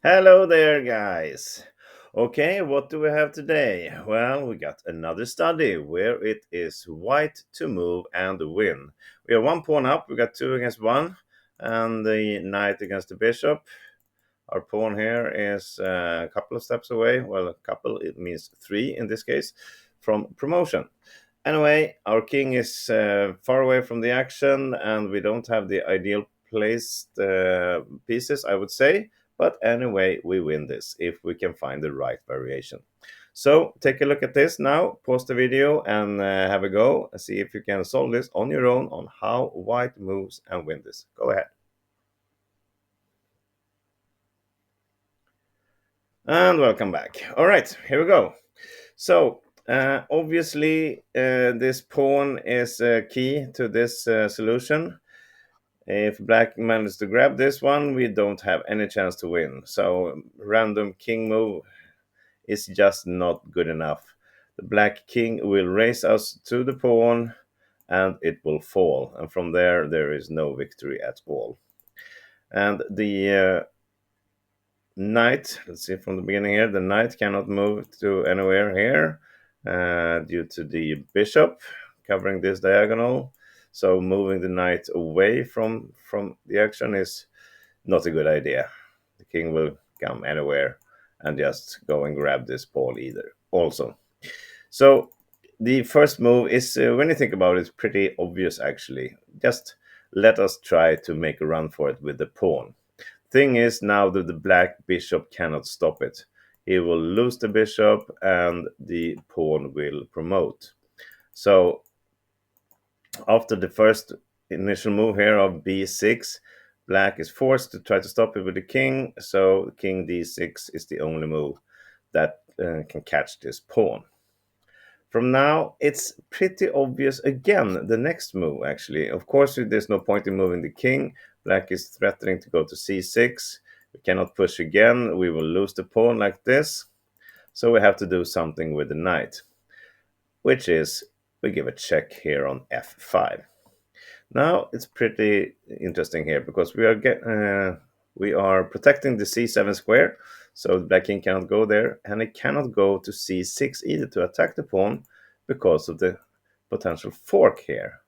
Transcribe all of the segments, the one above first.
Hello there, guys. Okay, what do we have today? Well, we got another study where it is white to move and win. We have one pawn up, we got two against one, and the knight against the bishop. Our pawn here is a couple of steps away. Well, a couple, it means three in this case, from promotion. Anyway, our king is far away from the action, and we don't have the ideal placed pieces, I would say. But anyway, we win this if we can find the right variation. So take a look at this now, pause the video and have a go and see if you can solve this on your own on how white moves and win this. Go ahead. And welcome back. All right, here we go. So obviously, this pawn is key to this solution. If black manages to grab this one, we don't have any chance to win. So random king move is just not good enough. The black king will race us to the pawn and it will fall. And from there is no victory at all. And the knight, let's see from the beginning here, the knight cannot move to anywhere here due to the bishop covering this diagonal. So moving the knight away from the action is not a good idea. The king will come anywhere and just go and grab this ball either. Also, so the first move is, when you think about it, pretty obvious actually. Just let us try to make a run for it with the pawn. Thing is now that the black bishop cannot stop it. He will lose the bishop and the pawn will promote. So after the first initial move here of b6, black is forced to try to stop it with the king. So king d6 is the only move that can catch this pawn. From now, it's pretty obvious again, the next move, actually. Of course, there's no point in moving the king. Black is threatening to go to c6. We cannot push again. We will lose the pawn like this. So we have to do something with the knight, which is we give a check here on f5. Now, it's pretty interesting here because we are protecting the c7 square, so the black king cannot go there, and it cannot go to c6 either to attack the pawn because of the potential fork here,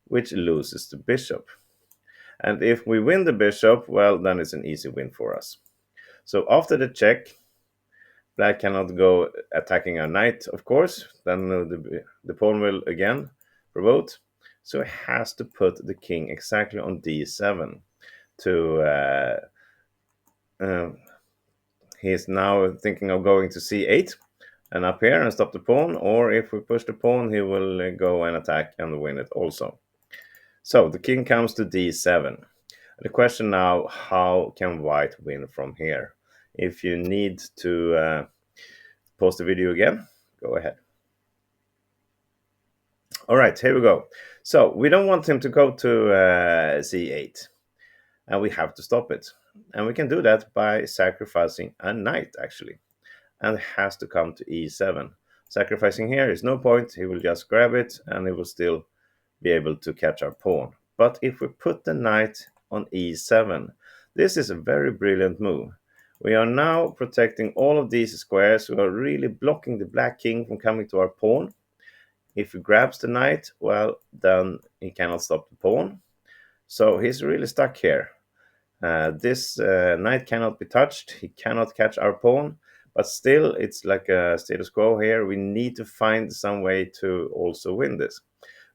which loses the bishop. And if we win the bishop, well, then it's an easy win for us. So after the check, black cannot go attacking our knight, of course. Then the pawn will again promote. So he has to put the king exactly on d7 to he's now thinking of going to c8 and up here and stop the pawn, or if we push the pawn, he will go and attack and win it also. So the king comes to d7. The question now, how can white win from here? If you need to pause the video again, go ahead. All right, here we go. So we don't want him to go to c8, and we have to stop it. And we can do that by sacrificing a knight, actually. And it has to come to e7. Sacrificing here is no point. He will just grab it, and he will still be able to catch our pawn. But if we put the knight on e7, this is a very brilliant move. We are now protecting all of these squares. We are really blocking the black king from coming to our pawn. If he grabs the knight, well, then he cannot stop the pawn. So he's really stuck here. This knight cannot be touched. He cannot catch our pawn. But still, it's like a status quo here. We need to find some way to also win this.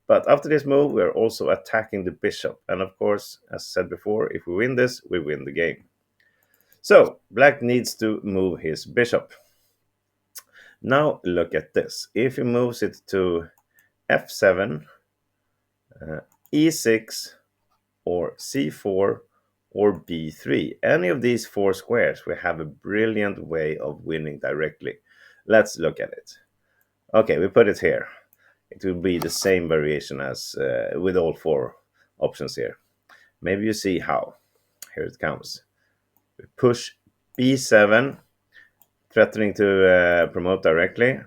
But after this move, we're also attacking the bishop. And of course, as said before, if we win this, we win the game. So black needs to move his bishop. Now look at this. If he moves it to f7, e6, or c4, or b3, any of these four squares, we have a brilliant way of winning directly. Let's look at it. Okay, we put it here. It will be the same variation as with all four options here. Maybe you see how. Here it comes. We push b7, threatening to promote directly.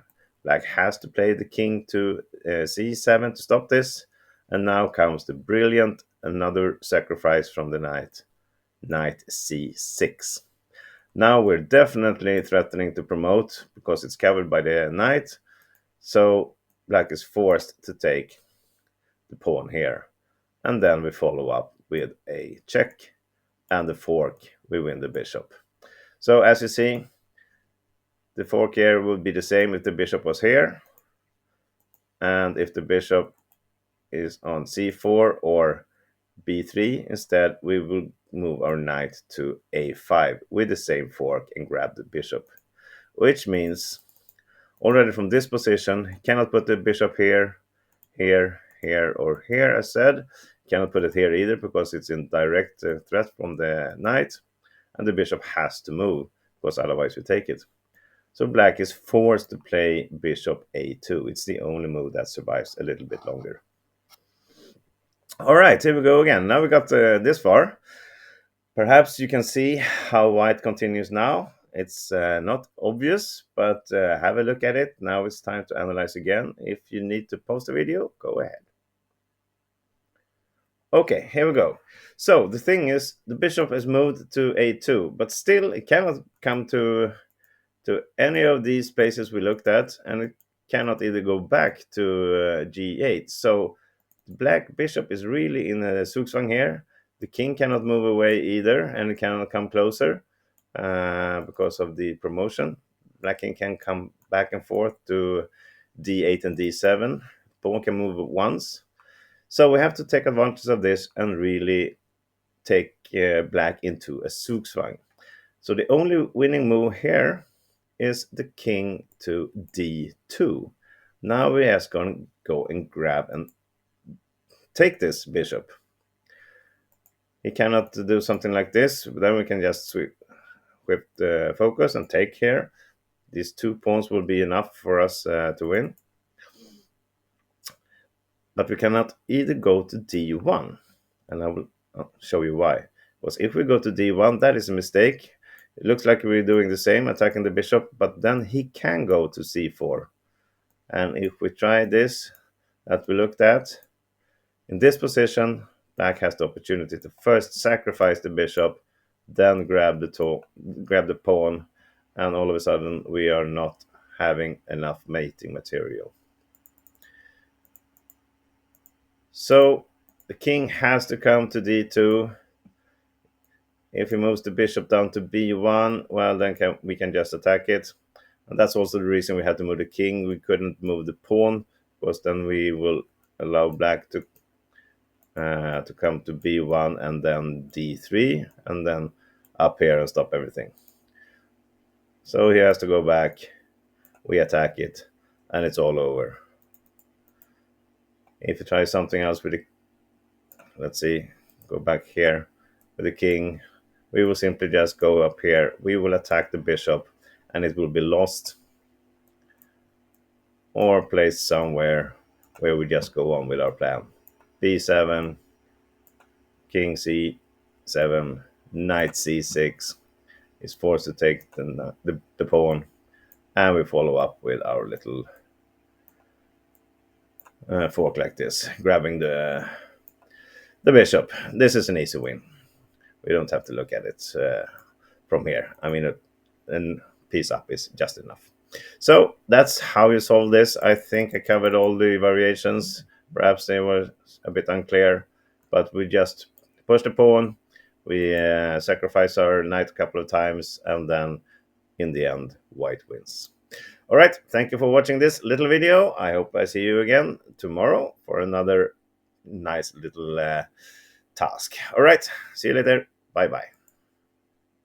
Black has to play the king to c7 to stop this. And now comes the brilliant another sacrifice from the knight. Knight c6. Now we're definitely threatening to promote because it's covered by the knight. So black is forced to take the pawn here. And then we follow up with a check and the fork. We win the bishop. So as you see, the fork here would be the same if the bishop was here. And if the bishop is on c4 or b3 instead, we will move our knight to a5 with the same fork and grab the bishop, which means already from this position, cannot put the bishop here, here, or here, as said. Cannot put it here either because it's in direct threat from the knight, and the bishop has to move because otherwise we take it. So black is forced to play bishop a2. It's the only move that survives a little bit longer. All right, here we go again. Now we got this far. Perhaps you can see how white continues now. It's not obvious, but have a look at it. Now it's time to analyze again. If you need to post a video, go ahead. Okay, here we go. So the thing is, the bishop is moved to a2, but still it cannot come to any of these places we looked at, and it cannot either go back to g8. So the black bishop is really in a zugzwang here. The king cannot move away either, and it cannot come closer because of the promotion. Black king can come back and forth to d8 and d7. Pawn can move once. So we have to take advantage of this and really take black into a zugzwang. So the only winning move here is the king to d2. Now we are going to go and grab and take this bishop. He cannot do something like this. Then we can just sweep the focus and take here. These 2 pawns will be enough for us to win. But we cannot either go to d1. And I will show you why. Because if we go to d1, that is a mistake. It looks like we're doing the same, attacking the bishop, but then he can go to c4. And if we try this that we looked at, in this position, black has the opportunity to first sacrifice the bishop, then grab the pawn, and all of a sudden we are not having enough mating material. So the king has to come to d2. If he moves the bishop down to b1, well, then we can just attack it. And that's also the reason we had to move the king. We couldn't move the pawn, because then we will allow black to come to b1 and then d3, and then up here and stop everything. So he has to go back. We attack it, and it's all over. If you try something else with the, let's see, go back here with the king, we will simply just go up here. We will attack the bishop, and it will be lost or placed somewhere where we just go on with our plan. b7, king c7, knight c6 is forced to take the pawn, and we follow up with our little fork like this, grabbing the bishop. This is an easy win. We don't have to look at it from here. I mean, and piece up is just enough. So that's how you solve this. I think I covered all the variations. Perhaps they were a bit unclear, but we just push the pawn, we sacrifice our knight a couple of times, and then in the end, white wins. All right, thank you for watching this little video. I hope I see you again tomorrow for another nice little task. All right, see you later. Bye-bye.